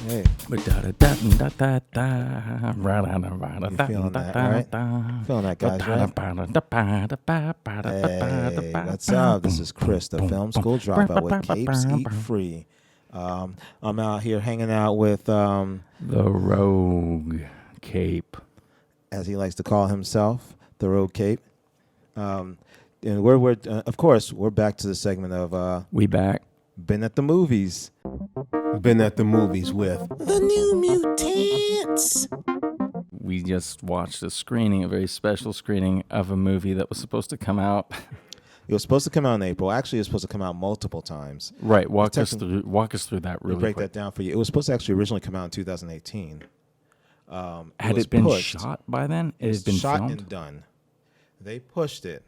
Hey. You feeling that, right? Feeling that, guys, right? Hey, what's up? This is Chris, the film school dropout with Capes Eat Free. I'm out here hanging out with the Rogue Cape, as he likes to call himself, the Rogue Cape. And we're of course, we're back to the segment of we back. Been at the movies. Been at the movies with the New Mutants. We just watched a screening, a very special screening of a movie that was supposed to come out. It was supposed to come out in April. Actually, it was supposed to come out multiple times. Right. Walk us through that really break quick. That down for you. It was supposed to actually originally come out in 2018. Had it been shot by then? It had been shot filmed? and done. They pushed it.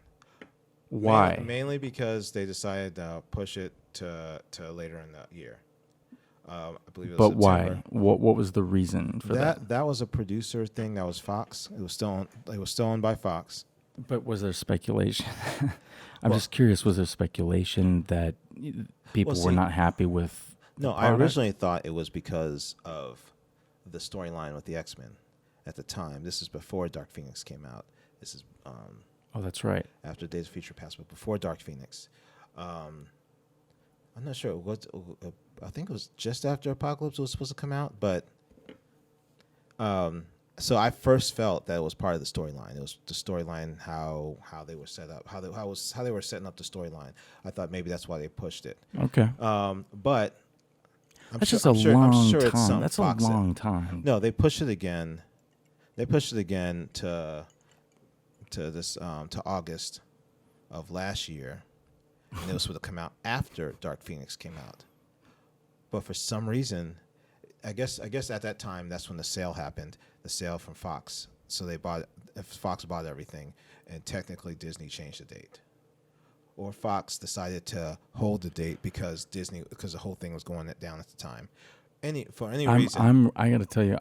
Why? Mainly because they decided to push it to later in the year. I believe it was September. Why? What was the reason for that? That was a producer thing. That was Fox. It was still owned by Fox. But was there speculation? I'm just curious. Was there speculation that people were not happy with? No, I originally thought it was because of the storyline with the X-Men at the time. This is before Dark Phoenix came out. This is oh, that's right. After Days of Future Past, but before Dark Phoenix. I'm not sure. I think it was just after Apocalypse was supposed to come out, but so I first felt that it was part of the storyline. It was the storyline, how they were set up, how they were setting up the storyline. I thought maybe that's why they pushed it. Okay. But I'm sure it's time. That's a long time. No, they pushed it again. They pushed it again to August of last year. And it was supposed to come out after Dark Phoenix came out. But for some reason, I guess at that time, that's when the sale happened, the sale from Fox. So Fox bought everything, and technically Disney changed the date. Or Fox decided to hold the date because the whole thing was going down at the time. For any reason. I got to tell you,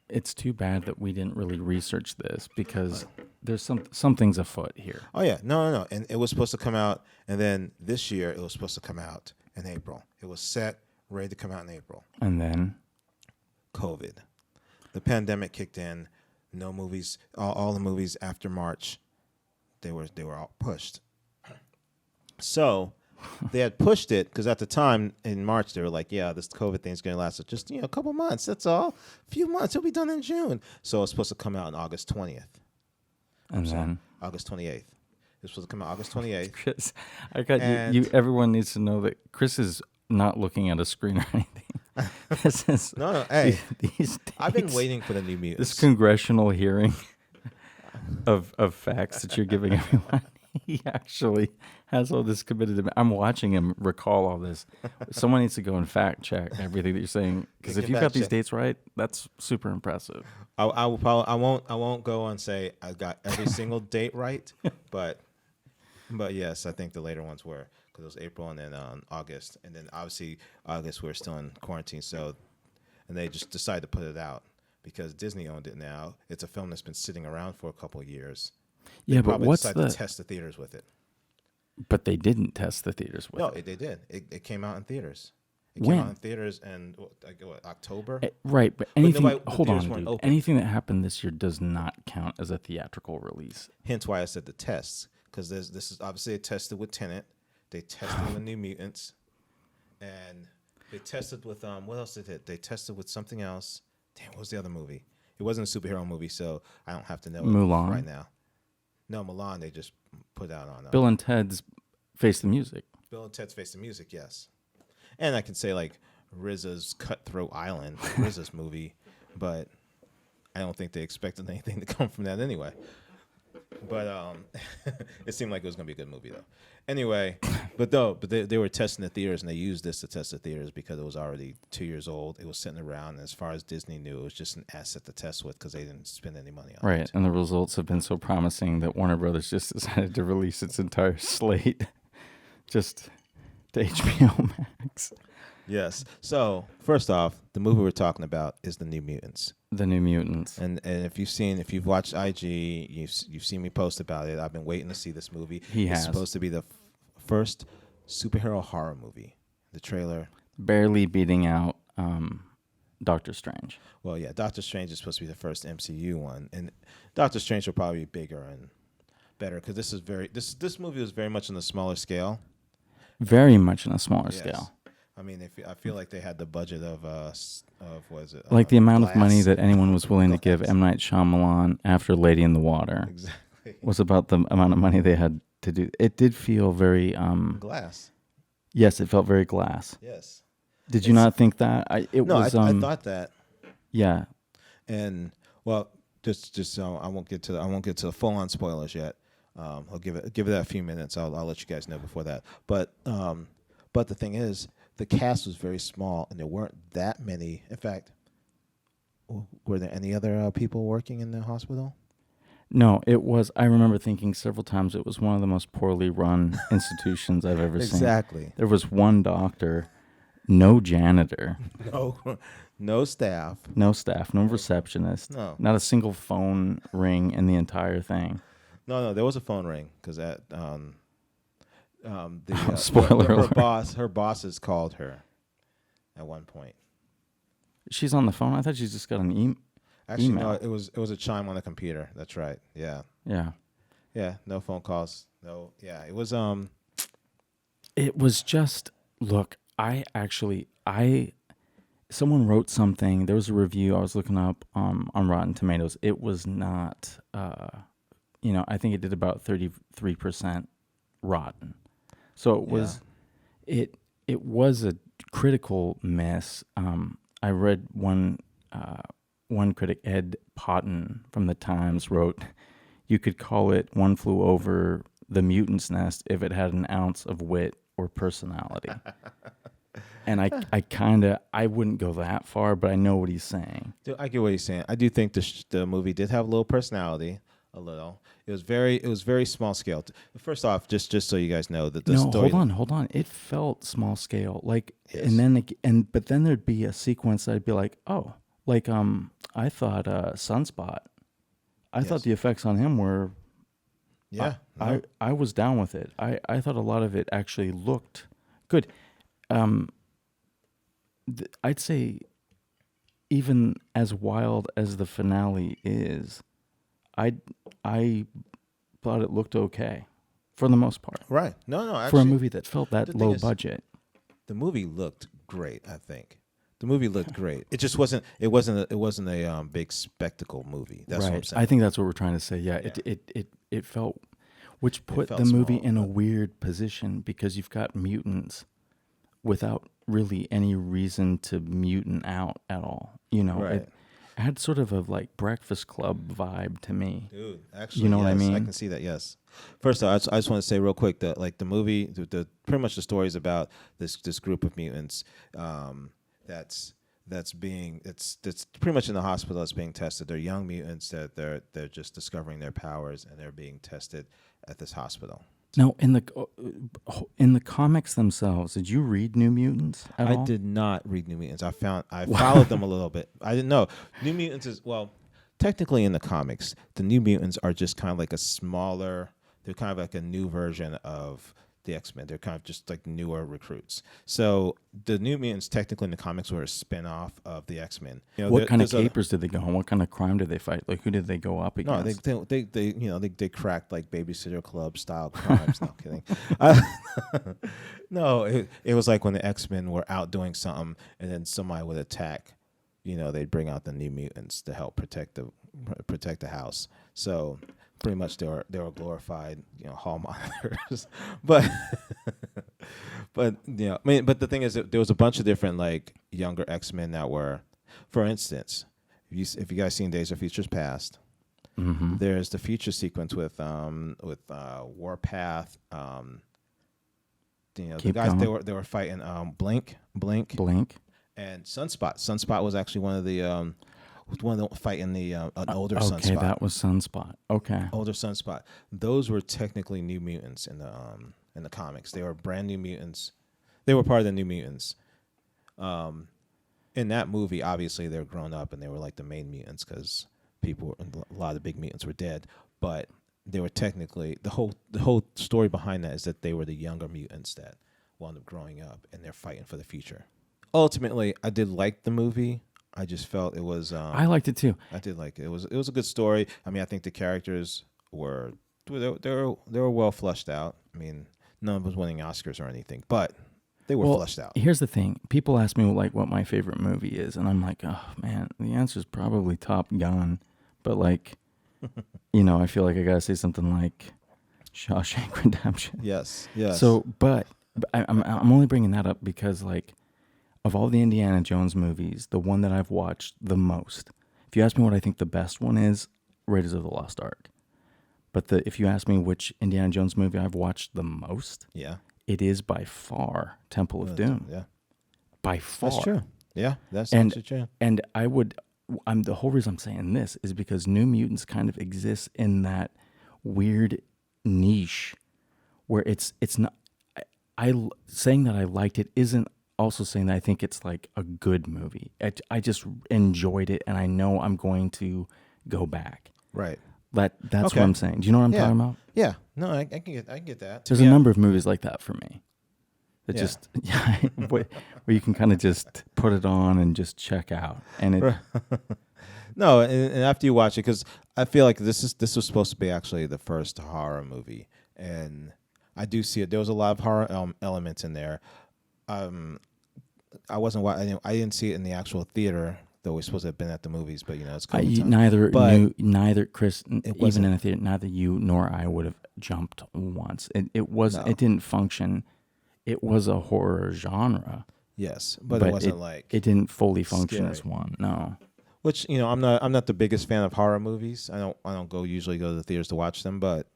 it's too bad that we didn't really research this because there's some things afoot here. Oh yeah, no, and it was supposed to come out, and then this year it was supposed to come out in April. It was set, ready to come out in April. And then COVID, the pandemic kicked in. No movies, all the movies after March, they were all pushed. So they had pushed it because at the time in March they were like, yeah, this COVID thing's going to last just a couple months. That's all, a few months. It'll be done in June. So it's supposed to come out on August 20th. And then August 28th. It's supposed to come out August 28th. Chris, I got you. Everyone needs to know that Chris is not looking at a screen or anything. This is no. Hey, these days, I've been waiting for the New Mutants. This congressional hearing of facts that you're giving everyone. He actually has all this committed to me. I'm watching him recall all this. Someone needs to go and fact check everything that you're saying, because if you've got these dates right, that's super impressive. I won't go and say I got every single date right, but yes, I think the later ones were, because it was April and then August, and then obviously August we're still in quarantine, and they just decided to put it out because Disney owned it now. It's a film that's been sitting around for a couple of years. Yeah, but what's to test the theaters with it? But they didn't test the theaters with it. No, they did. It came out in theaters. It when? Came out in theaters in October. Right, but anything. Hold on, dude. Open. Anything that happened this year does not count as a theatrical release. Hence why I said the tests, because this is obviously they tested with Tenet, they tested with New Mutants, and they tested with what else did they tested with something else. Damn, what was the other movie? It wasn't a superhero movie, so I don't have to know Mulan. It right now. No, Mulan they just put out on Bill and Ted's Face the Music. Bill and Ted's Face the Music, yes. And I can say like RZA's Cutthroat Island, RZA's movie, but I don't think they expected anything to come from that anyway. But it seemed like it was gonna be a good movie though. Anyway, but they were testing the theaters, and they used this to test the theaters because it was already 2 years old. It was sitting around, and as far as Disney knew, it was just an asset to test with because they didn't spend any money on it. Right, and the results have been so promising that Warner Brothers just decided to release its entire slate just to HBO Max. Yes. So first off, the movie we're talking about is the New Mutants. The New Mutants. And if you've watched IG, you've seen me post about it. I've been waiting to see this movie. It's supposed to be the first superhero horror movie. The trailer barely beating out Doctor Strange. Well, yeah, Doctor Strange is supposed to be the first MCU one, and Doctor Strange will probably be bigger and better because this movie was very much on the smaller scale. Very much on a smaller Yes. scale. I mean, I feel like they had the budget of what is it? Like the amount Glass. of money that anyone was willing to give Glass. M. Night Shyamalan after Lady in the Water Exactly. was about the amount of money they had to do. It did feel very Glass. Yes, it felt very Glass. Yes. Did you not think that? I thought that. Yeah. And well, just so I won't get to the full on spoilers yet. I'll give it a few minutes. I'll let you guys know before that. But the thing is, the cast was very small, and there weren't that many. In fact, were there any other people working in the hospital? No, it was. I remember thinking several times it was one of the most poorly run institutions I've ever seen. Exactly. There was one doctor, no janitor, No staff, no staff, no receptionist, No. not a single phone ring in the entire thing. No, there was a phone ring because that Spoiler her alert. her bosses called her at one point. She's on the phone. I thought she just got an Actually, email. no, it was a chime on the computer. That's right. Yeah, Yeah. no phone calls. No, yeah, it was It was just, look, someone wrote something. There was a review I was looking up on Rotten Tomatoes. It was not, I think it did about 33% rotten. So it was, it was a critical miss. I read one critic, Ed Potton from the Times, wrote, "You could call it One Flew Over the Mutant's Nest if it had an ounce of wit or personality." And I wouldn't go that far, but I know what he's saying. Dude, I get what he's saying. I do think the movie did have a little personality. A little. It was very small scale. First off, just so you guys know that the story. Hold on. It felt small scale, like, Yes. but then there'd be a sequence that I'd be like, oh, like I thought Sunspot. I thought the effects on him were. Yeah, I was down with it. I thought a lot of it actually looked good. I'd say even as wild as the finale is, I thought it looked okay for the most part. right. No, actually, For a movie that felt that the thing low is- budget. the movie looked great. I think the movie looked great. It just wasn't. It wasn't a big spectacle movie. That's what I'm saying. I think that's what we're trying to say. Yeah. It felt, which put felt the movie small, in a but- weird position because you've got mutants without really any reason to mutant out at all. Right. It had sort of a like Breakfast Club vibe to me. Dude, actually, You know what I yes, I mean? can see that. Yes. First, I just want to say real quick that like the movie, the pretty much the story is about this group of mutants, that's pretty much in the hospital that's being tested. They're young mutants that they're just discovering their powers and they're being tested at this hospital. Now, in the comics themselves, did you read New Mutants at all? I did not read New Mutants. I followed them a little bit. I didn't know New Mutants is technically in the comics, the New Mutants are just kind of like a smaller. They're kind of like a new version of the X-Men. They're kind of just like newer recruits. So the New Mutants technically in the comics were a spin-off of the X-Men. What kind of capers did they go on? What kind of crime did they fight? Like, who did they go up against? No, they cracked like Babysitter Club style crimes. No kidding. No, it was like when the X-Men were out doing something, and then somebody would attack. They'd bring out the New Mutants to help protect the house. So pretty much they were glorified, hall monitors. But the thing is that there was a bunch of different like younger X-Men that were, for instance, if you guys seen Days of Futures Past, Mm-hmm. there's the future sequence with Warpath. The Keep guys going. they were fighting Blink, Blink. and Sunspot. Sunspot was actually one of the fighting the an older Okay, Sunspot. that was Sunspot. Okay. Older Sunspot. Those were technically New Mutants in the comics. They were brand new mutants. They were part of the New Mutants. In that movie, obviously they were grown up and they were like the main mutants because a lot of the big mutants were dead. But they were technically the whole story behind that is that they were the younger mutants that wound up growing up and they're fighting for the future. Ultimately, I did like the movie I just felt it was. I liked it too. I did like it. It was a good story. I mean, I think the characters were they were well fleshed out. I mean, none of them was winning Oscars or anything, but they were fleshed out. Here's the thing: people ask me like what my favorite movie is, and I'm like, oh man, the answer is probably Top Gun. But like, I feel like I gotta say something like Shawshank Redemption. Yes. So, but I'm only bringing that up because like, of all the Indiana Jones movies, the one that I've watched the most. If you ask me what I think the best one is, Raiders of the Lost Ark. But if you ask me which Indiana Jones movie I've watched the most, it is by far Temple of Doom. Yeah, by far. That's true. Yeah, that's actually true. And the whole reason I'm saying this is because New Mutants kind of exists in that weird niche where it's not. I saying that I liked it isn't also saying that I think it's like a good movie. I just enjoyed it, and I know I'm going to go back. Right. That's what I'm saying. Do you know what I'm talking about? Yeah. No, I can get that. There's a number of movies like that for me. That just where you can kind of just put it on and just check out. And it No, and after you watch it, because I feel like this was supposed to be actually the first horror movie, and I do see it. There was a lot of horror elements in there. I didn't see it in the actual theater, though we're supposed to have been at the movies. But it's neither Chris, even in a theater, neither you nor I would have jumped once. It didn't function. It was a horror genre. Yes, but it wasn't it didn't fully function scary. as one. No. Which I'm not the biggest fan of horror movies. I don't usually go to the theaters to watch them, but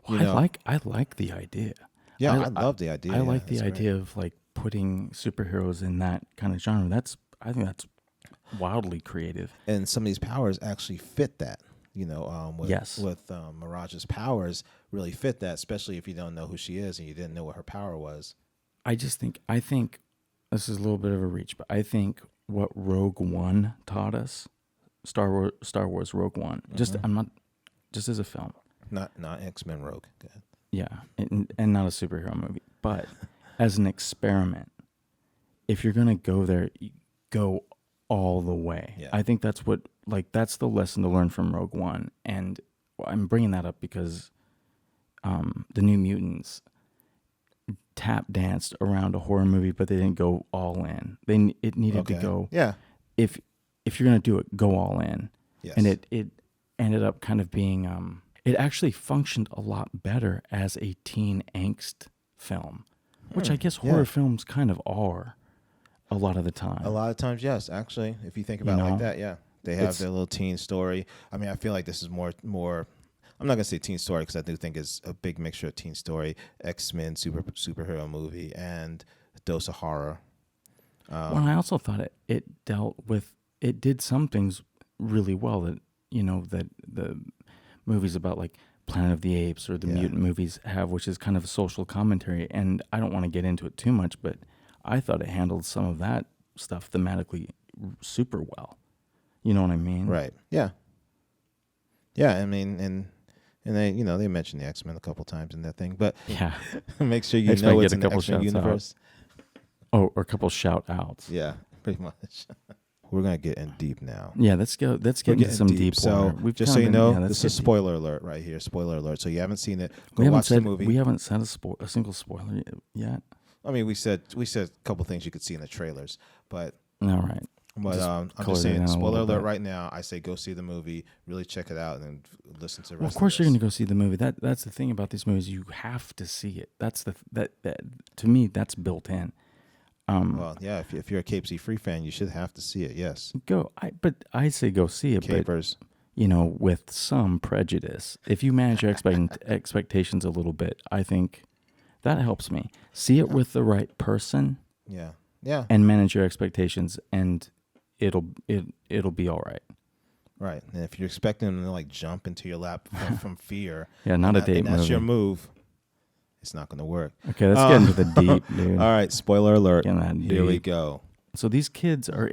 I like the idea. Yeah, I love the idea. I like the idea of like putting superheroes in that kind of genre. I think that's wildly creative. And some of these powers actually fit that. With Mirage's powers really fit that, especially if you don't know who she is and you didn't know what her power was. I think this is a little bit of a reach, but I think what Rogue One taught us, Star Wars Rogue One, just as a film, not X-Men Rogue. Go ahead. Yeah, and not a superhero movie, but as an experiment, if you're gonna go there, go all the way. Yeah. I think that's the lesson to learn from Rogue One, and I'm bringing that up because the New Mutants tap danced around a horror movie, but they didn't go all in. It needed to go. Yeah. If you're gonna do it, go all in. Yes. And it ended up kind of being it actually functioned a lot better as a teen angst film, which I guess horror films kind of are a lot of the time. A lot of times, yes. Actually, if you think about it like that, yeah. They have their little teen story. I mean, I feel like this is more I'm not going to say teen story because I do think it's a big mixture of teen story, X-Men, superhero movie, and a dose of horror. And I also thought it did some things really well that the movies about like Planet of the Apes or the mutant movies have, which is kind of a social commentary. And I don't want to get into it too much, but I thought it handled some of that stuff thematically super well. You know what I mean? Right. Yeah. Yeah. I mean, and they, they mentioned the X-Men a couple times in that thing, but make sure you know it's in the X-Men universe. Oh, or a couple shout outs. Yeah, pretty much. We're gonna get in deep now. Yeah, let's get into some deep. So just so you know, this is spoiler alert right here. Spoiler alert. So you haven't seen it, go watch the movie. We haven't said a single spoiler yet. I mean, we said a couple things you could see in the trailers, but all right. But I'm just saying, spoiler alert right now. I say go see the movie, really check it out, and then listen to the rest. Of course, you're going to go see the movie. That's the thing about these movies. You have to see it. That's that to me, that's built in. Well, yeah. If you're a Cape C Free fan, you should have to see it. Yes. But I say go see it. Capers. But, with some prejudice. If you manage your expectations a little bit, I think that helps me. See it with the right person. Yeah. Yeah. And manage your expectations, and it'll be all right. Right. And if you're expecting them to like jump into your lap from fear, not a date movie. That's your move. It's not going to work. Okay, let's get into the deep, dude. All right, spoiler alert. Here we go. So these kids are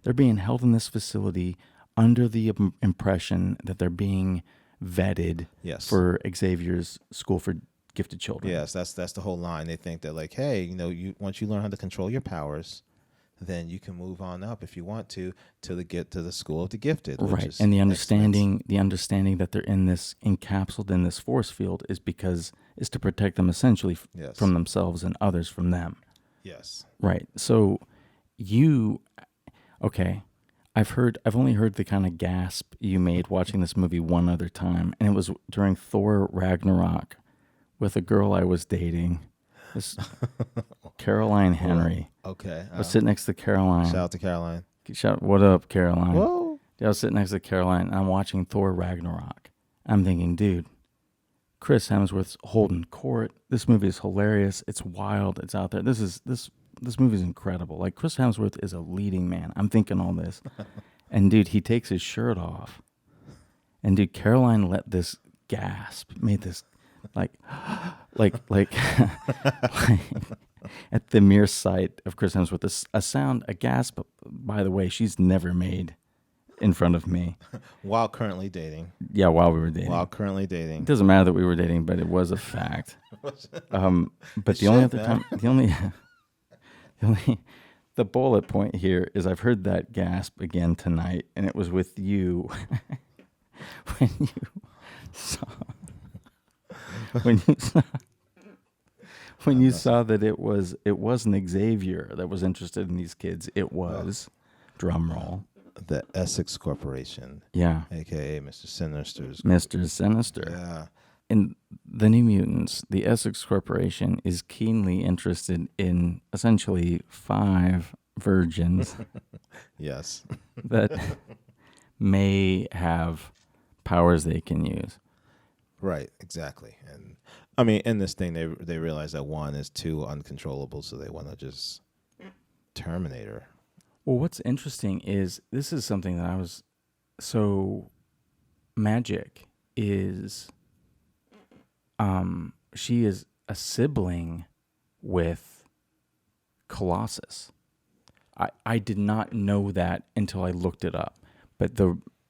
they're being held in this facility under the impression that they're being vetted for Xavier's School for Gifted Children. Yes, that's the whole line. They think that like, hey, once you learn how to control your powers, then you can move on up if you want to the school of the gifted. Which Right. is And the excellence. understanding that they're in this encapsulated in this force field is to protect them essentially Yes. from themselves and others from them. Yes. Right. So okay. I've only heard the kind of gasp you made watching this movie one other time, and it was during Thor Ragnarok with a girl I was dating. This Caroline Henry. Okay. I was sitting next to Caroline. Shout out to Caroline. What up, Caroline? Whoa. I was sitting next to Caroline, and I'm watching Thor Ragnarok. I'm thinking, dude, Chris Hemsworth's holding court. This movie is hilarious. It's wild. It's out there. This movie is incredible. Like, Chris Hemsworth is a leading man. I'm thinking all this. And, dude, he takes his shirt off. And, dude, Caroline let this gasp, made this, like at the mere sight of Chris Hemsworth, a gasp, by the way, she's never made in front of me. While currently dating. Yeah, while we were dating. It It doesn't matter that we were dating, but it was a fact. But the only other time, the bullet point here is I've heard that gasp again tonight, and it was with you when you saw that it wasn't Xavier that was interested in these kids. It was, drum roll, the Essex Corporation. Yeah. AKA Mr. Sinister's. Mr. Sinister. Yeah. In the New Mutants, the Essex Corporation is keenly interested in essentially 5 virgins Yes. that may have powers they can use. Right, exactly. And I mean, in this thing, they realize that one is too uncontrollable, so they want to just terminate her. Well, what's interesting is this is something that I was so Magic is she is a sibling with Colossus. I did not know that until I looked it up. But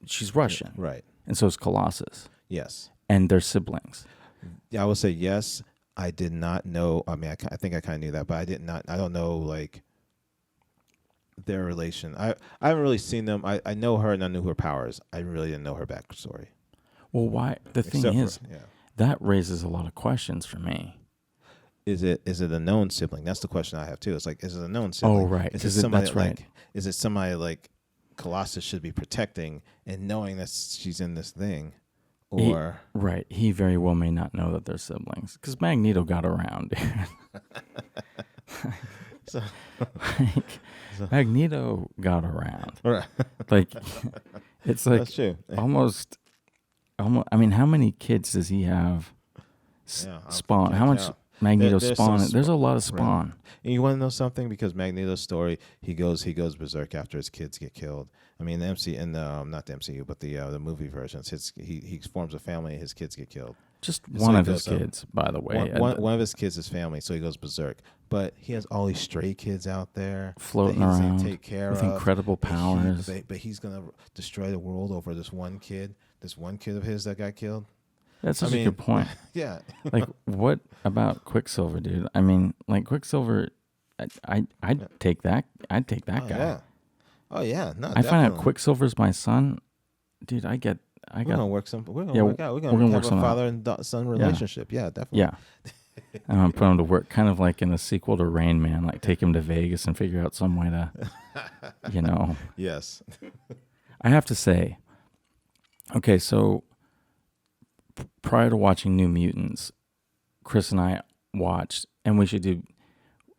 she's Russian. Right. And so is Colossus. Yes. And they're siblings. Yeah, I would say yes. I did not know. I mean, I think I kind of knew that, but I don't know, like, their relation. I haven't really seen them. I know her and I knew her powers. I really didn't know her backstory. Well, why? The thing is, that raises a lot of questions for me. Is it a known sibling? That's the question I have too. It's like, is it a known sibling? Oh, right. Is it somebody that's right. like, is it somebody like Colossus should be protecting and knowing that she's in this thing? Or He very well may not know that they're siblings because Magneto got around. Magneto got around. Right. Like, it's like That's true. almost. I mean, how many kids does he have? Spawn. How much Magneto spawn? There's a lot of spawn. Right. And you want to know something? Because Magneto's story, he goes berserk after his kids get killed. I mean, not the MCU, but the movie versions. He forms a family and his kids get killed. Just one of his kids, by the way. One of his kids is family, so he goes berserk. But he has all these stray kids out there floating that around take care with of, incredible powers. But he's gonna destroy the world over this one kid of his that got killed. That's such a good point. Yeah. Like, what about Quicksilver, dude? I mean, like, Quicksilver, I'd take that. I'd take that guy. Yeah. Oh yeah. No, I find out Quicksilver's my son, dude. We're gonna work out. We're gonna have a father and son relationship. Yeah, definitely. Yeah. I'm gonna put him to work, kind of like in a sequel to Rain Man, like take him to Vegas and figure out some way to, Yes. I have to say, okay, so prior to watching New Mutants, Chris and I watched, and we should do.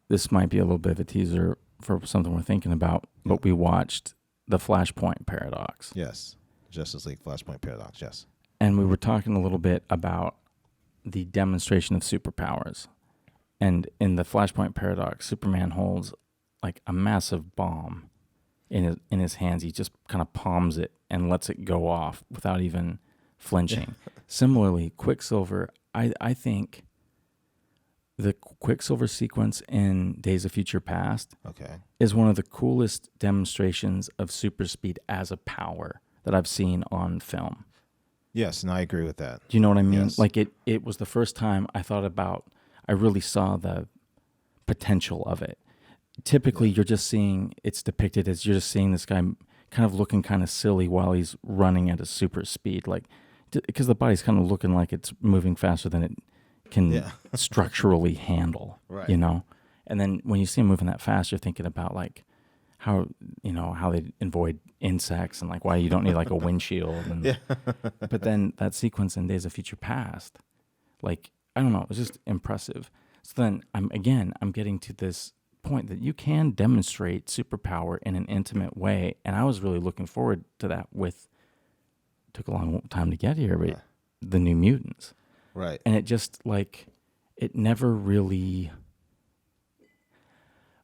This might be a little bit of a teaser for something we're thinking about, but we watched the Flashpoint Paradox. Yes. Justice League Flashpoint Paradox, yes. And we were talking a little bit about the demonstration of superpowers. And in the Flashpoint Paradox, Superman holds like a massive bomb in his hands. He just kind of palms it and lets it go off without even flinching. Similarly, Quicksilver, I think the Quicksilver sequence in Days of Future Past is one of the coolest demonstrations of super speed as a power that I've seen on film. Yes, and I agree with that. Do you know what I mean? Yes. Like, it was the first time I really saw the potential of it. typically you're just seeing it's depicted as you're just seeing this guy kind of looking kind of silly while he's running at a super speed, like because the body's kind of looking like it's moving faster than it can structurally handle, Right. you know. And then when you see him moving that fast, you're thinking about like how how they avoid insects and like why you don't need like a windshield. And, but then that sequence in Days of Future Past, like I don't know, it was just impressive. So then I'm getting to this point that you can demonstrate superpower in an intimate way, and I was really looking forward to that. Took a long time to get here, but the New Mutants, right? And it just like it never really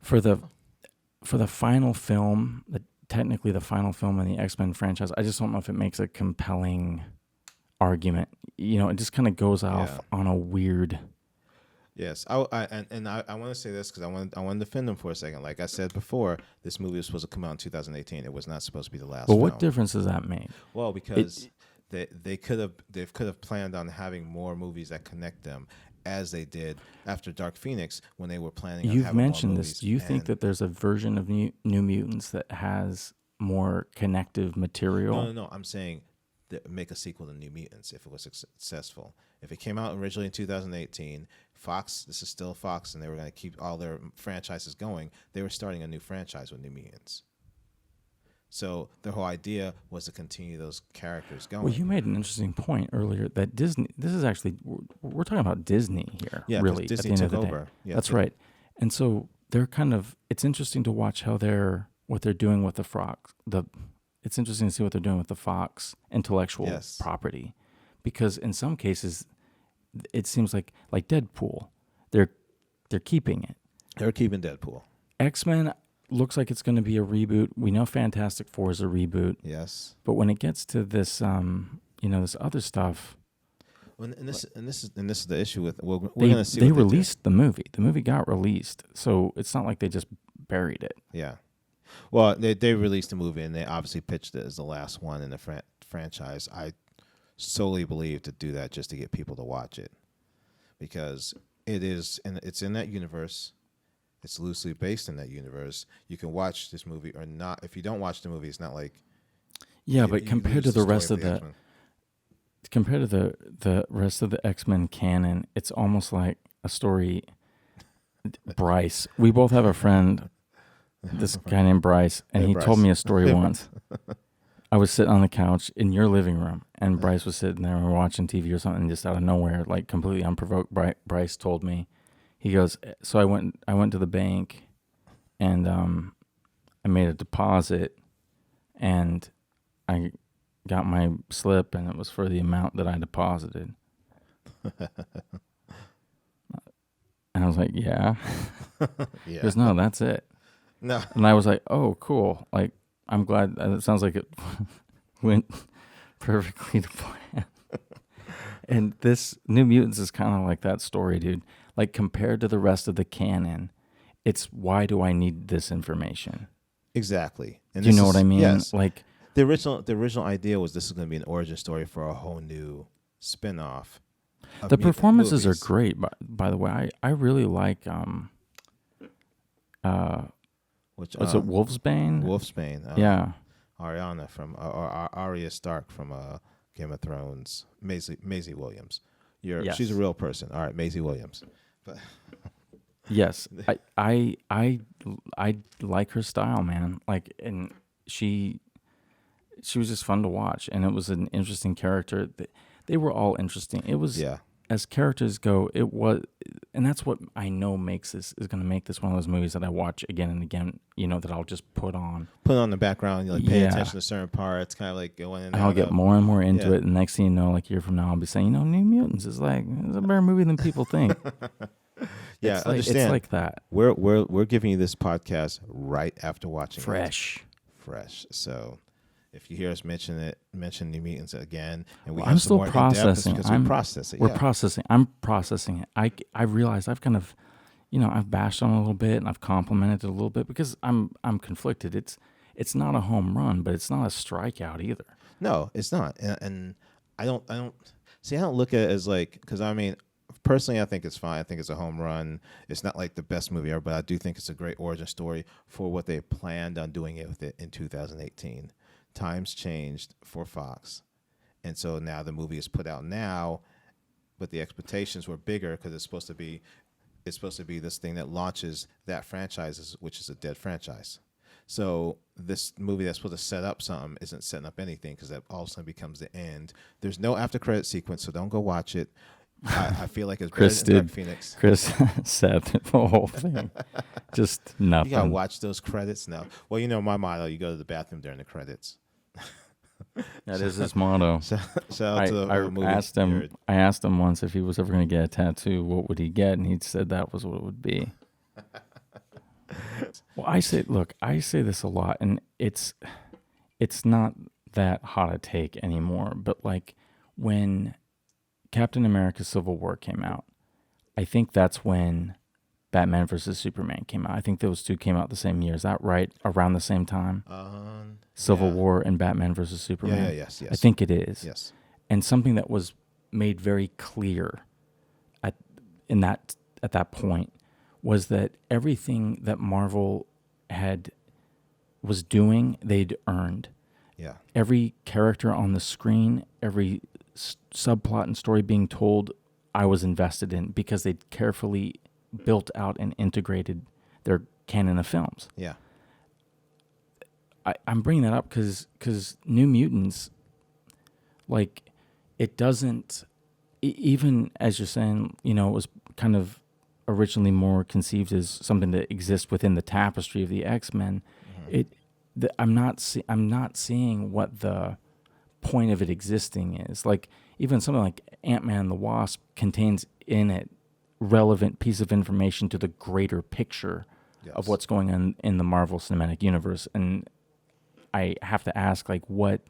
for the final film, technically the final film in the X-Men franchise. I just don't know if it makes a compelling argument. It just kind of goes off on a weird. Yes, I want to say this because I want to defend them for a second. Like I said before, this movie was supposed to come out in 2018. It was not supposed to be the last. But film. What difference does that make? Well, because they could have planned on having more movies that connect them, as they did after Dark Phoenix when they were planning. You've on mentioned more this. movies. Do you think that there's a version of New Mutants that has more connective material? No. I'm saying make a sequel to New Mutants if it was successful. If it came out originally in 2018, Fox, this is still Fox, and they were going to keep all their franchises going. They were starting a new franchise with New Mutants. So their whole idea was to continue those characters going. Well, you made an interesting point earlier that Disney. This is actually we're talking about Disney here. Yeah, really. Disney at the end took of the over. Day. Yeah, that's right. And so they're kind of. It's interesting to watch how what they're doing with the Fox. It's interesting to see what they're doing with the Fox intellectual property, because in some cases, it seems like Deadpool, they're keeping it. They're keeping Deadpool. X-Men looks like it's going to be a reboot. We know Fantastic Four is a reboot. Yes. But when it gets to this, this other stuff. And this is the issue with. We're going to see. They released the movie. The movie got released, so it's not like they just buried it. Yeah. Well, they released the movie and they obviously pitched it as the last one in the franchise. I solely believe to do that just to get people to watch it, because it's in that universe. It's loosely based in that universe. You can watch this movie or not. If you don't watch the movie, it's not like. Yeah, but compared to the rest of the rest of the X-Men canon, it's almost like a story. Bryce, we both have a friend, this guy named Bryce, and he told me a story once. I was sitting on the couch in your living room, and Bryce was sitting there and we were watching TV or something, and just out of nowhere, like completely unprovoked, Bryce told me, he goes, so I went to the bank, and I made a deposit, and I got my slip, and it was for the amount that I deposited. And I was like, yeah. He goes, no, that's it. No. And I was like, oh, cool. Like, I'm glad. It sounds like it went perfectly to plan. And this New Mutants is kind of like that story, dude. Like, compared to the rest of the canon, it's why do I need this information? Exactly. And do you know what I mean? Yes. Like the original idea was this is going to be an origin story for a whole new spin-off. The performances are great, by the way. I really like which was it Wolfsbane? Wolfsbane. Yeah. Ariana from Arya Stark from Game of Thrones. Maisie Williams. She's a real person. All right, Maisie Williams. But yes, I like her style, man. Like, and she was just fun to watch, and it was an interesting character. They were all interesting. It was as characters go. It was, and that's what I know is going to make this one of those movies that I watch again and again. That I'll just put on the background. You pay attention to certain parts, kind of like going. And I'll get more and more into it. And next thing you know, like a year from now, I'll be saying, New Mutants is it's a better movie than people think. Yeah, understand. It's like that. We're giving you this podcast right after watching fresh. So if you hear us mention New Mutants again, and I'm still processing. We process it. We're processing. I'm processing it. I realize I've kind of, I've bashed on it a little bit and I've complimented it a little bit because I'm conflicted. It's not a home run, but it's not a strikeout either. No, it's not. And I don't look at it as like, because personally, I think it's fine. I think it's a home run. It's not like the best movie ever, but I do think it's a great origin story for what they planned on doing it with it in 2018. Times changed for Fox, and so now the movie is put out now, but the expectations were bigger because it's supposed to be this thing that launches that franchise, which is a dead franchise. So this movie that's supposed to set up something isn't setting up anything because that all of a sudden becomes the end. There's no after credit sequence, so don't go watch it. I feel like it's Chris better than Dark did. Phoenix. Chris said the whole thing. Just nothing. You gotta watch those credits now. Well, you know my motto: you go to the bathroom during the credits. That is his motto. Shout out to the movie. I asked him once if he was ever going to get a tattoo, what would he get, and he said that was what it would be. Well, I say this a lot, and it's not that hot a take anymore. But like when Captain America: Civil War came out, I think that's when Batman vs. Superman came out. I think those two came out the same year. Is that right? Around the same time? Civil War and Batman vs. Superman? Yes. I think it is. Yes. And something that was made very clear at that point was that everything that Marvel was doing, they'd earned. Yeah. Every character on the screen, every subplot and story being told, I was invested in because they'd carefully built out and integrated their canon of films. Yeah. I'm bringing that up because New Mutants, like, it doesn't, even as you're saying, it was kind of originally more conceived as something that exists within the tapestry of the X-Men. Mm-hmm. I'm not seeing what the point of it existing is. Like, even something like Ant-Man and the Wasp contains in it relevant piece of information to the greater picture of what's going on in the Marvel Cinematic Universe. And I have to ask, like, what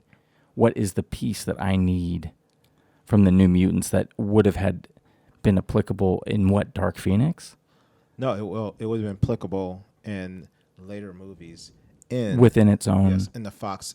is the piece that I need from the New Mutants that would have been applicable in Dark Phoenix? No, it would have been applicable in later movies within its own. Yes, in the Fox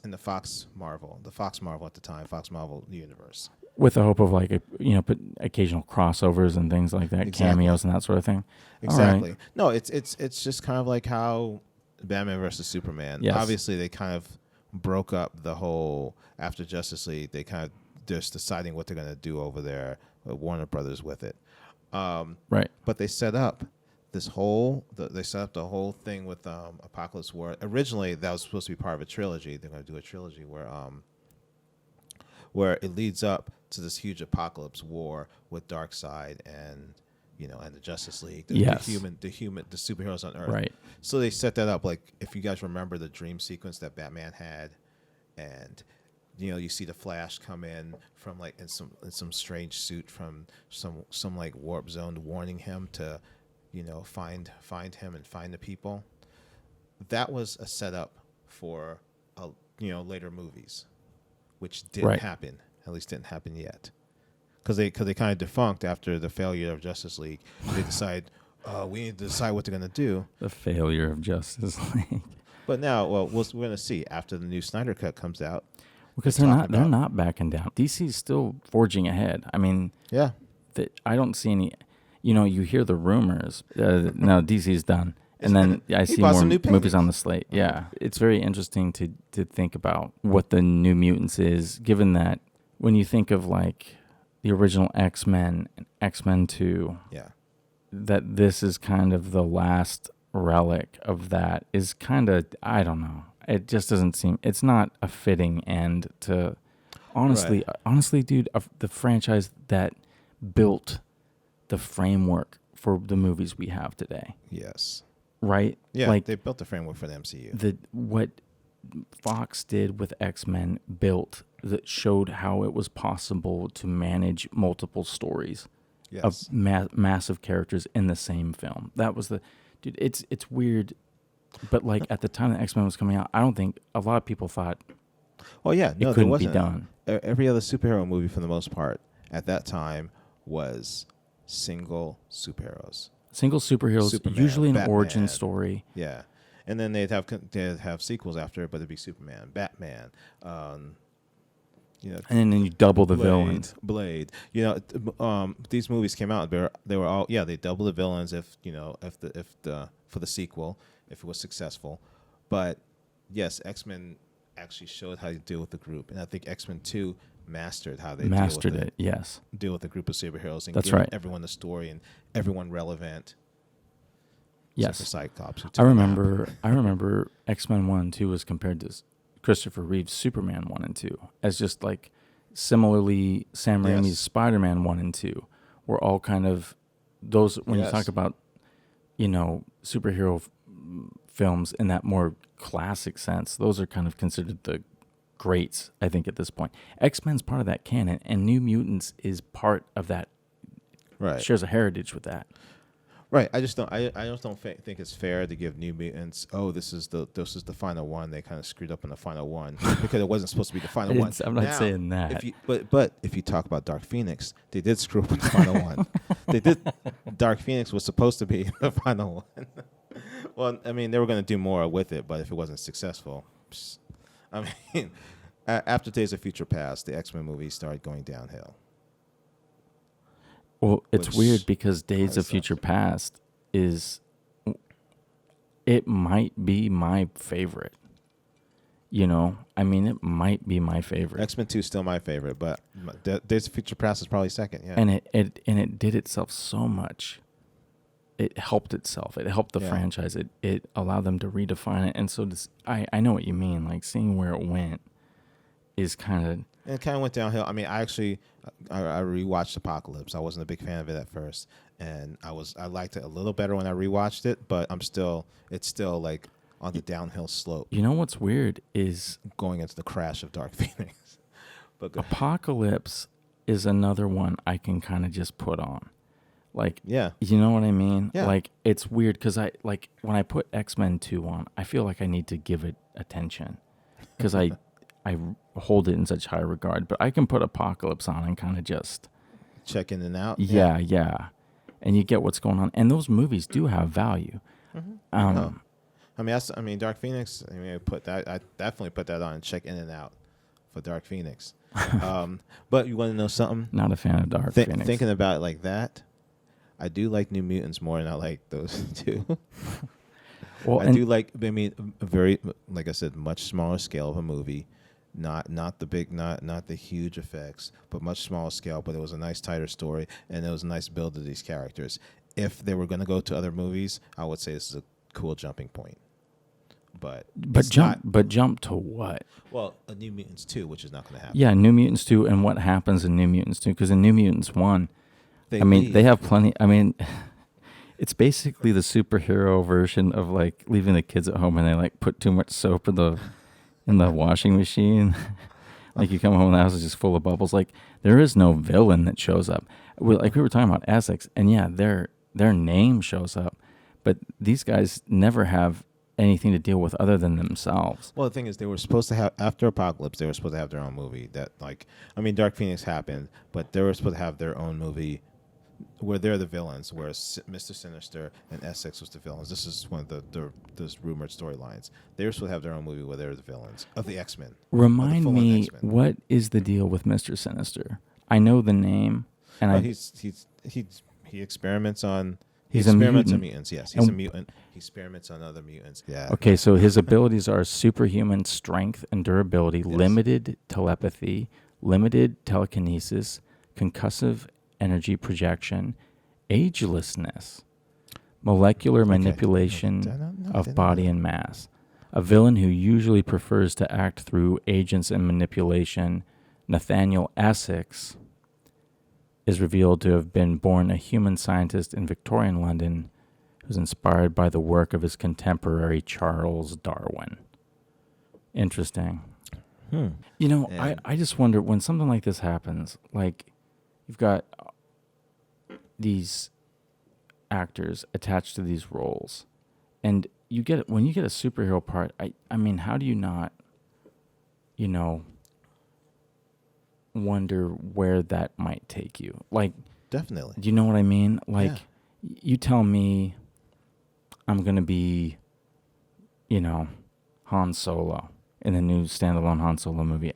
Marvel at the time, Fox Marvel universe. With the hope of put occasional crossovers and things like that, cameos and that sort of thing. Exactly. Right. No, it's just kind of like how Batman versus Superman. Yes. Obviously, they kind of broke up the whole after Justice League. They kind of just deciding what they're going to do over there, Warner Brothers with it. Right. But they set up the whole thing with Apocalypse War. Originally, that was supposed to be part of a trilogy. They're going to do a trilogy where it leads up to this huge apocalypse war with Darkseid and the Justice League, the superheroes on Earth. Right. So they set that up. Like, if you guys remember the dream sequence that Batman had, and you see the Flash come in from like in some strange suit from some like warp zone, warning him to find him and find the people. That was a setup for later movies, which didn't happen. At least didn't happen yet, because they kind of defunct after the failure of Justice League. They decide we need to decide what they're going to do. The failure of Justice League. But now, we're going to see after the new Snyder Cut comes out. Because they're not backing down. DC's still forging ahead. I mean, I don't see any. You hear the rumors. No, DC's done. And then I see more movies on the slate. Yeah. It's very interesting to think about what the New Mutants is, given that when you think of like the original X-Men and X-Men 2, that this is kind of the last relic of that is kind of, I don't know. It just doesn't seem, it's not a fitting end to, honestly, dude, the franchise that built the framework for the movies we have today. Yes. Right? Yeah, like, they built the framework for the MCU. What Fox did with X-Men that showed how it was possible to manage multiple stories of massive characters in the same film. That was dude, it's weird, but like at the time that X-Men was coming out, I don't think a lot of people thought it couldn't be done. Every other superhero movie, for the most part, at that time was single superheroes. Single superheroes, Superman, usually an origin story. Yeah. And then they'd have sequels after it, but it'd be Superman, Batman, you know, And then you double the villains. Blade. You know, these movies came out. They were all they double the villains if for the sequel if it was successful, but yes, X-Men actually showed how to deal with the group, and I think X-Men 2 mastered how they deal with a group of superheroes and give everyone a story and everyone relevant. Yes, for Cyclops. I remember X-Men 1 and 2 was compared to Christopher Reeve's Superman 1 and 2 as just like similarly Sam Raimi's Spider-Man 1 and 2 were all kind of those when you talk about superhero films in that more classic sense, those are kind of considered the greats, I think, at this point. X-Men's part of that canon, and New Mutants is part of that. Right, shares a heritage with that. Right. I just don't think it's fair to give New Mutants. Oh, this is the final one. They kind of screwed up in the final one because it wasn't supposed to be the final one. I'm not saying that. But if you talk about Dark Phoenix, they did screw up in the final one. They did. Dark Phoenix was supposed to be the final one. Well, I mean, they were going to do more with it, but if it wasn't successful, I mean, after Days of Future Past, the X-Men movies started going downhill. Well, it's weird because Days of Future Past it might be my favorite. I mean, it might be my favorite. X-Men 2 is still my favorite, but Days of Future Past is probably second. Yeah, and it did itself so much. It helped itself. It helped the franchise. It allowed them to redefine it. And so I know what you mean. Like seeing where it went is kind of. And it kind of went downhill. I mean, I rewatched Apocalypse. I wasn't a big fan of it at first, and I liked it a little better when I rewatched it. But it's still like on the downhill slope. You know what's weird is going into the crash of Dark Phoenix. But Apocalypse is another one I can kind of just put on. Like, yeah, you know what I mean? Yeah. Like, it's weird because when I put X-Men 2 on, I feel like I need to give it attention because I hold it in such high regard. But I can put Apocalypse on and kind of just check in and out. Yeah. And you get what's going on. And those movies do have value. Mm-hmm. I mean, Dark Phoenix. I mean, I definitely put that on and check in and out for Dark Phoenix. But you want to know something? Not a fan of Dark Phoenix. Thinking about it like that. I do like New Mutants more than I like those two. Well, I do like. I mean, a very, like I said, much smaller scale of a movie, not the big, not the huge effects, but much smaller scale. But it was a nice, tighter story, and it was a nice build of these characters. If they were going to go to other movies, I would say this is a cool jumping point. But jump to what? Well, a New Mutants 2, which is not going to happen. Yeah, New Mutants 2, and what happens in New Mutants 2? Because in New Mutants 1. They have plenty. I mean, it's basically the superhero version of like leaving the kids at home and they like put too much soap in the washing machine. Like you come home and the house is just full of bubbles. Like there is no villain that shows up. We were talking about Essex, and yeah, their name shows up, but these guys never have anything to deal with other than themselves. Well, the thing is, they were supposed to have, after Apocalypse, they were supposed to have their own movie. Dark Phoenix happened, but they were supposed to have their own movie where they're the villains, whereas Mr. Sinister and Essex was the villains. This is one of those rumored storylines. They were supposed to have their own movie where they're the villains of the X-Men. Remind me, what is the deal with Mr. Sinister? I know the name, and he experiments on. He He's experiments on mutants. Yes, he's a mutant. He experiments on other mutants. Yeah. Okay, so his abilities are superhuman strength and durability, yes. Limited telepathy, limited telekinesis, concussive energy projection, agelessness, molecular manipulation of body and mass. A villain who usually prefers to act through agents and manipulation, Nathaniel Essex is revealed to have been born a human scientist in Victorian London who's inspired by the work of his contemporary Charles Darwin. Interesting. You know, I just wonder when something like this happens, like you've got these actors attached to these roles, and when you get a superhero part, I mean, how do you not, wonder where that might take you? Like, definitely. Do you know what I mean? Like, you tell me I'm going to be, Han Solo in the new standalone Han Solo movie.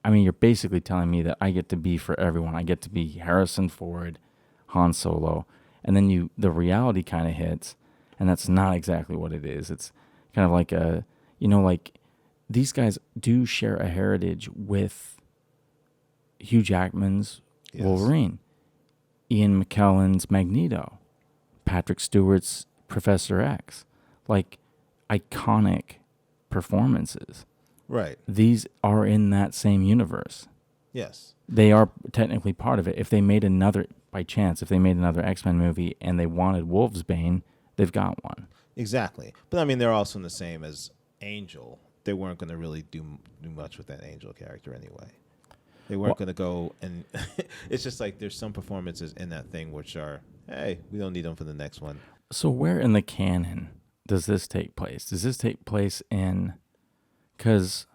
I mean, you're basically telling me that I get to be for everyone. I get to be Harrison Ford, Han Solo, and then the reality kind of hits, and that's not exactly what it is. It's kind of like like these guys do share a heritage with Hugh Jackman's Wolverine, Ian McKellen's Magneto, Patrick Stewart's Professor X, like iconic performances. Right. These are in that same universe. Yes. They are technically part of it. If they made another X-Men movie and they wanted Wolfsbane, they've got one. Exactly. But I mean, they're also in the same as Angel. They weren't going to really do much with that Angel character anyway. They weren't going to go and it's just like there's some performances in that thing which are, hey, we don't need them for the next one. So where in the canon does this take place? Does this take place in, because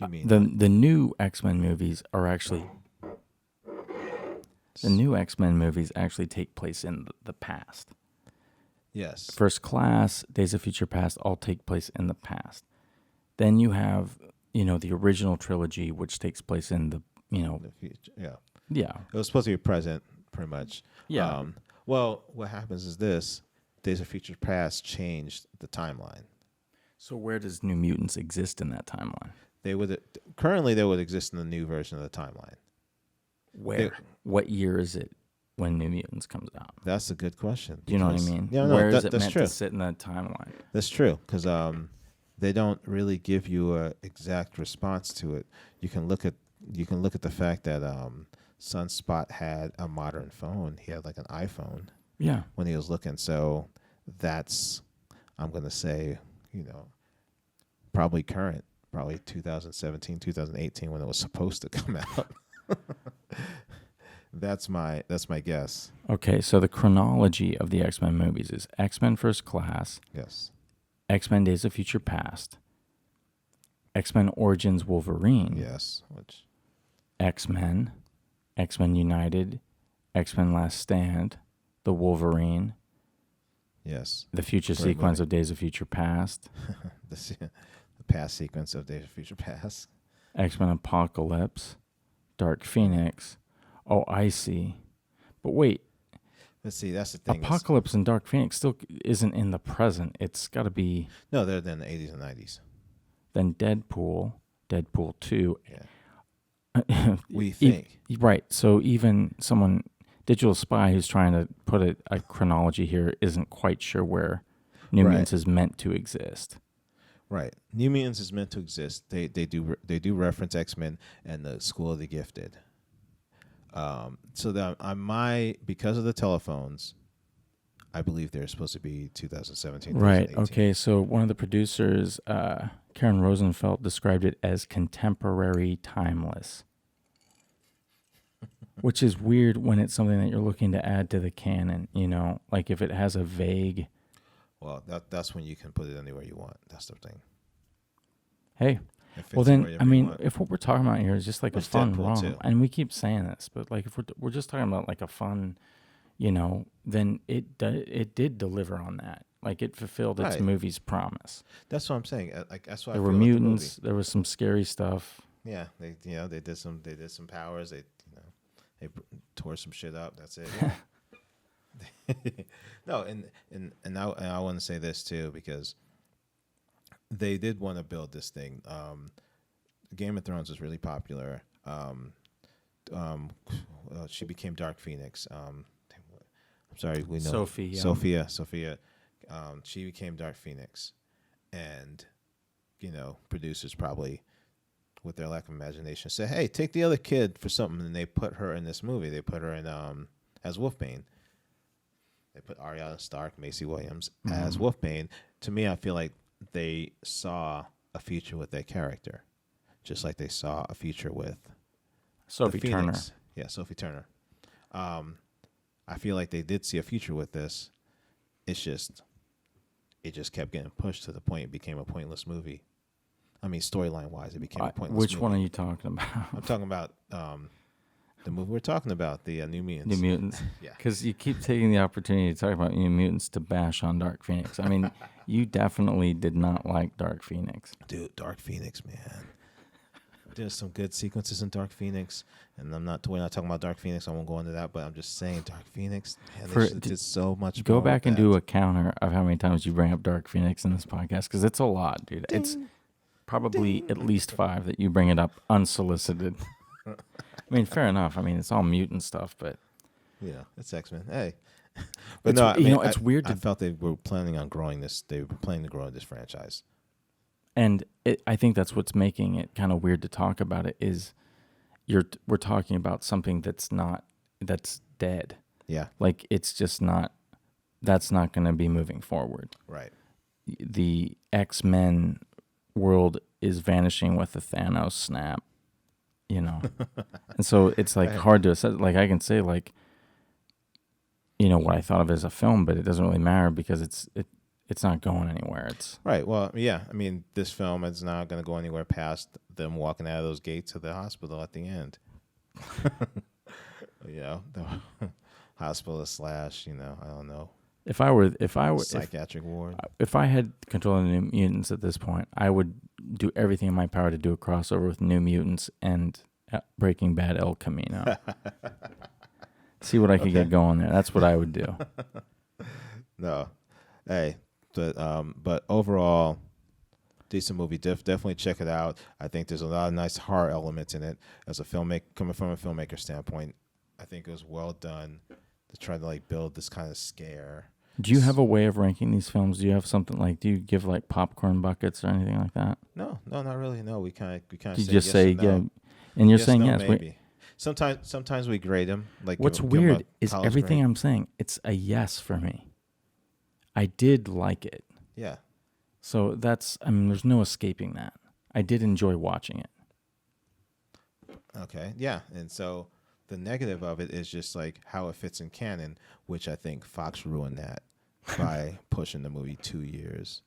You mean the new X-Men movies are actually, the new X-Men movies actually take place in the past. yes. First Class, Days of Future Past all take place in the past. Then you have, the original trilogy, which takes place in the future. Yeah. Yeah. It was supposed to be present, pretty much. Yeah. Well, what happens is this: Days of Future Past changed the timeline. So where does New Mutants exist in that timeline? They would exist in the new version of the timeline. Where? What year is it when New Mutants comes out? That's a good question. Do you know what I mean? Yeah, no, where is it that's meant true. to sit in that timeline? That's true, because they don't really give you a exact response to it. You can look at the fact that Sunspot had a modern phone. He had like an iPhone. Yeah. When he was looking, so that's, I'm gonna say, probably current, probably 2017, 2018 when it was supposed to come out. That's my guess. Okay, so the chronology of the X-Men movies is X-Men First Class, Yes. X-Men Days of Future Past, X-Men Origins Wolverine, Yes. Which X-Men, X-Men United, X-Men Last Stand, The Wolverine, yes. the future Great sequence movie. of Days of Future Past, the past sequence of Days of Future Past. X-Men Apocalypse, Dark Phoenix. Oh, I see. But wait, Let's see. That's the thing. Apocalypse and Dark Phoenix still isn't in the present. It's got to be No, they're in the 80s and 90s. then Deadpool 2. Yeah. We think. Right. So even someone, Digital Spy, who's trying to put a chronology here, isn't quite sure where New Right. Mutants is meant to exist. Right. New Mutants is meant to exist. They do reference X-Men and the School of the Gifted. So that because of the telephones, I believe they're supposed to be 2017. Right. 2018. Okay. So one of the producers, Karen Rosenfeld, described it as contemporary timeless, which is weird when it's something that you're looking to add to the canon. Like if it has a vague. Well, that's when you can put it anywhere you want. That's the thing. Hey. It fits Well, then, wherever I you mean, want. if what we're talking about here is just like Which a fun Deadpool, ROM, too. and we keep saying this, but like if we're just talking about like a fun, then it did deliver on that. Like it fulfilled its Right. movie's promise. That's what I'm saying. Like that's why There I were feel like mutants. There was some scary stuff. The movie. Yeah, they did some powers. They tore some shit up. That's it. Yeah. No, and I want to say this too because they did want to build this thing. Game of Thrones was really popular. She became Dark Phoenix. I'm sorry, we know Sophia. She became Dark Phoenix, and producers probably, with their lack of imagination, said, "Hey, take the other kid for something," and they put her in this movie. They put her in as Wolfbane. They put Arya Stark, Macy Williams as Wolfbane. To me, I feel like they saw a future with that character, just like they saw a future with Sophie the Turner. Phoenix. Yeah, Sophie Turner. I feel like they did see a future with this. It just kept getting pushed to the point it became a pointless movie. I mean, storyline wise, it became a pointless Which movie. one are you talking about? I'm talking about the movie we're talking about, the New Mutants. New Mutants. Yeah. Because you keep taking the opportunity to talk about New Mutants to bash on Dark Phoenix. I mean, you definitely did not like Dark Phoenix. Dude, Dark Phoenix, man. There's some good sequences in Dark Phoenix, and we're not talking about Dark Phoenix. I won't go into that, but I'm just saying Dark Phoenix. Man, they did so much. Go more back with and that. do a counter of how many times you bring up Dark Phoenix in this podcast, because it's a lot, dude. Ding. It's probably at least 5 that you bring it up unsolicited. I mean, fair enough. I mean, it's all mutant stuff, but Yeah, it's X-Men. Hey. But no, I mean, it's weird. I felt they were planning on growing this. They were planning to grow this franchise. And I think that's what's making it kind of weird to talk about it is we're talking about something that's dead. Yeah. Like it's just not, that's not going to be moving forward. Right. The X-Men world is vanishing with the Thanos snap, you know? And so it's like hard to assess. Like I can say like, you know, what I thought of as a film, but it doesn't really matter because it's not going anywhere. It's right. Well, yeah. I mean, this film is not going to go anywhere past them walking out of those gates of the hospital at the end. You know, the hospital / you know, I don't know. If I were psychiatric ward. If I had control of the New Mutants at this point, I would do everything in my power to do a crossover with New Mutants and Breaking Bad El Camino. See what I could get going there. That's what I would do. No, hey, but overall, decent movie. Definitely check it out. I think there's a lot of nice horror elements in it. As a filmmaker, coming from a filmmaker standpoint, I think it was well done to try to like build this kind of scare. Do you have a way of ranking these films? Do you have something like? Do you give like popcorn buckets or anything like that? No, not really. No, we kind of. You say just yes say and no. yeah, and you're yes, saying no, yes. Maybe. Sometimes we grade them. Like what's give 'em weird a is college everything grade. I'm saying. It's a yes for me. I did like it. Yeah. So that's. I mean, there's no escaping that. I did enjoy watching it. Okay. Yeah, and so the negative of it is just like how it fits in canon, which I think Fox ruined that by pushing the movie 2 years.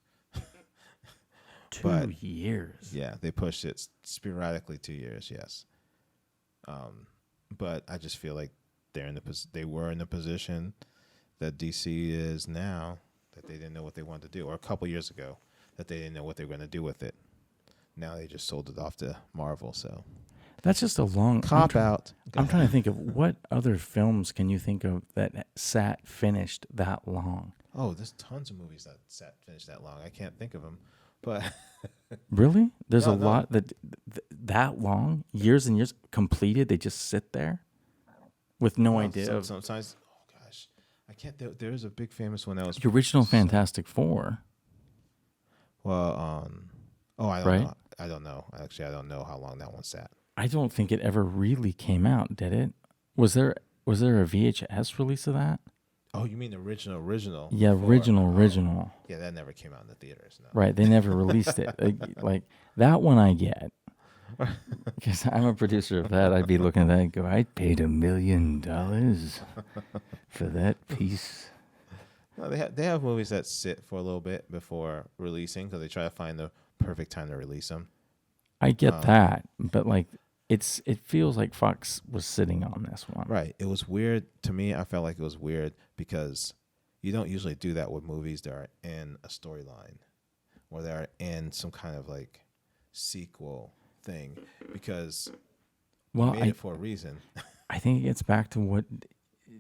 2 years. Yeah, they pushed it sporadically 2 years. Yes. But I just feel like they were in the position that DC is now, that they didn't know what they wanted to do, or a couple years ago that they didn't know what they were going to do with it. Now they just sold it off to Marvel. So That's just a long cop out. I'm trying to think of what other films can you think of that finished that long? Oh, there's tons of movies that finished that long. I can't think of them, but Really? There's No, a no. lot that long, years and years completed. They just sit there with no idea of sometimes. Oh gosh, I can't. There is a big famous one that was the original Fantastic Four. Well, I don't Right? know. I don't know. Actually, I don't know how long that one sat. I don't think it ever really came out, did it? Was there a VHS release of that? Oh, you mean original? Yeah, before? original. Yeah, that never came out in the theaters. No. Right, they never released it. Like that one I get. Because I'm a producer of that. I'd be looking at that and go, I paid $1 million for that piece. No, they have movies that sit for a little bit before releasing because they try to find the perfect time to release them. I get that, but like it feels like Fox was sitting on this one. Right. It was weird to me. I felt like it was weird because you don't usually do that with movies that are in a storyline or that are in some kind of like sequel thing because Well, you made it for a reason. I think it gets back to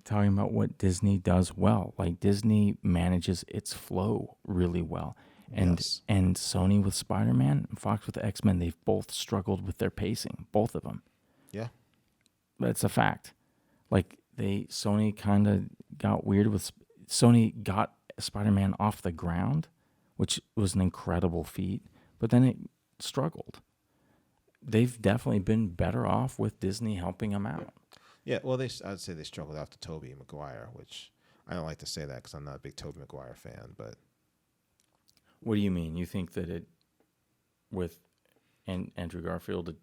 talking about what Disney does well. Like Disney manages its flow really well. And Yes. and Sony with Spider-Man and Fox with the X-Men, they've both struggled with their pacing, both of them. Yeah. That's a fact. Like Sony kind of got weird with Sony got Spider-Man off the ground, which was an incredible feat, but then it struggled. They've definitely been better off with Disney helping them out. Yeah. Well, I'd say they struggled after Tobey Maguire, which I don't like to say that because I'm not a big Tobey Maguire fan, but. What do you mean? You think that it with Andrew Garfield?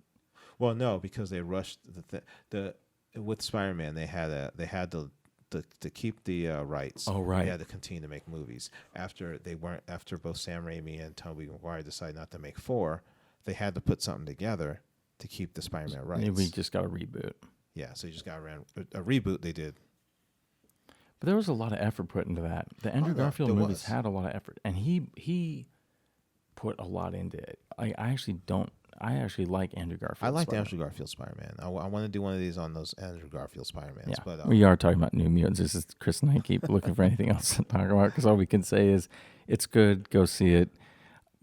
Well, no, because they rushed the with Spider-Man. They had to keep the rights. Oh, right. They had to continue to make movies after both Sam Raimi and Tobey Maguire decided not to make 4. They had to put something together to keep the Spider-Man rights. Maybe we just got a reboot. Yeah, so you just got around a reboot. They did. But there was a lot of effort put into that. The Andrew Garfield there movies was. had a lot of effort, and he put a lot into it. I actually don't. I actually like Andrew Garfield. I like Spider-Man. Andrew Garfield Spider-Man. I want to do one of these on those Andrew Garfield Spider-Mans. Yeah, But we are talking about New Mutants. This is Chris and I keep looking for anything else to talk about because all we can say is it's good. Go see it.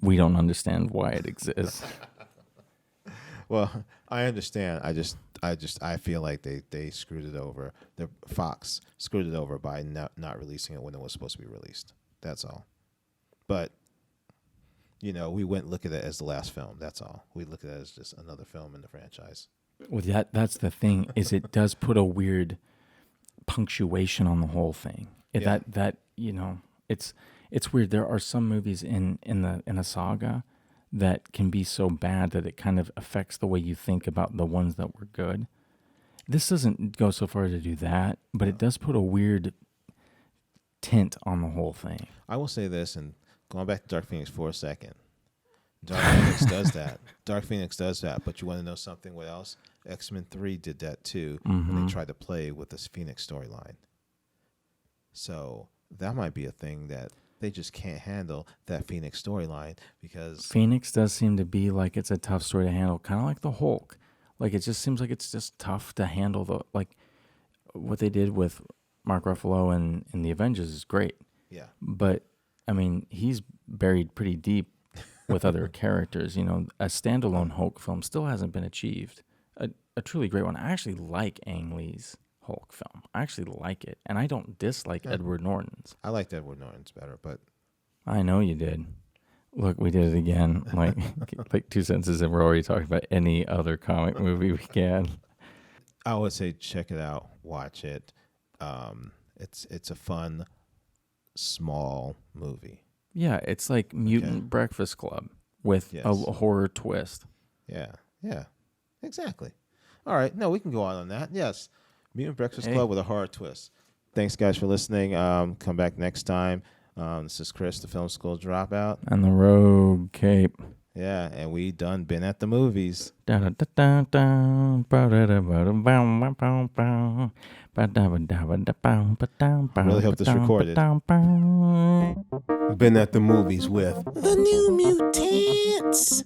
We don't understand why it exists. well, I understand. I feel like they screwed it over. The Fox screwed it over by not releasing it when it was supposed to be released. That's all. But we wouldn't look at it as the last film. That's all. We look at it as just another film in the franchise. Well, that's the thing is it does put a weird punctuation on the whole thing. Yeah. It's weird. There are some movies in a saga that can be so bad that it kind of affects the way you think about the ones that were good. This doesn't go so far to do that, but it does put a weird tint on the whole thing. I will say this, and going back to Dark Phoenix for a second. Dark Phoenix does that. Dark Phoenix does that. But you want to know something? What else? X-Men 3 did that too. When they tried to play with this Phoenix storyline. So that might be a thing that they just can't handle, that Phoenix storyline, because Phoenix does seem to be like it's a tough story to handle, kind of like the Hulk. Like it just seems like it's just tough to handle. Like what they did with Mark Ruffalo in the Avengers is great. Yeah. But I mean, he's buried pretty deep with other characters. A standalone Hulk film still hasn't been achieved. A truly great one. I actually like Ang Lee's Hulk film. I actually like it, and I don't dislike Edward Norton's. I liked Edward Norton's better, but I know you did. Look, we did it again. Like 2 sentences, and we're already talking about any other comic movie we can. I would say check it out, watch it. It's a fun, small movie. Yeah, it's like Mutant Breakfast Club with a horror twist. Yeah, exactly. All right, no, we can go on that. Yes, Mutant Breakfast Club with a horror twist. Thanks, guys, for listening. Come back next time. This is Chris, the Film School Dropout. And the Rogue Cape. Yeah, and we done been at the movies. Really hope this recorded. Been at the movies with The New Mutants.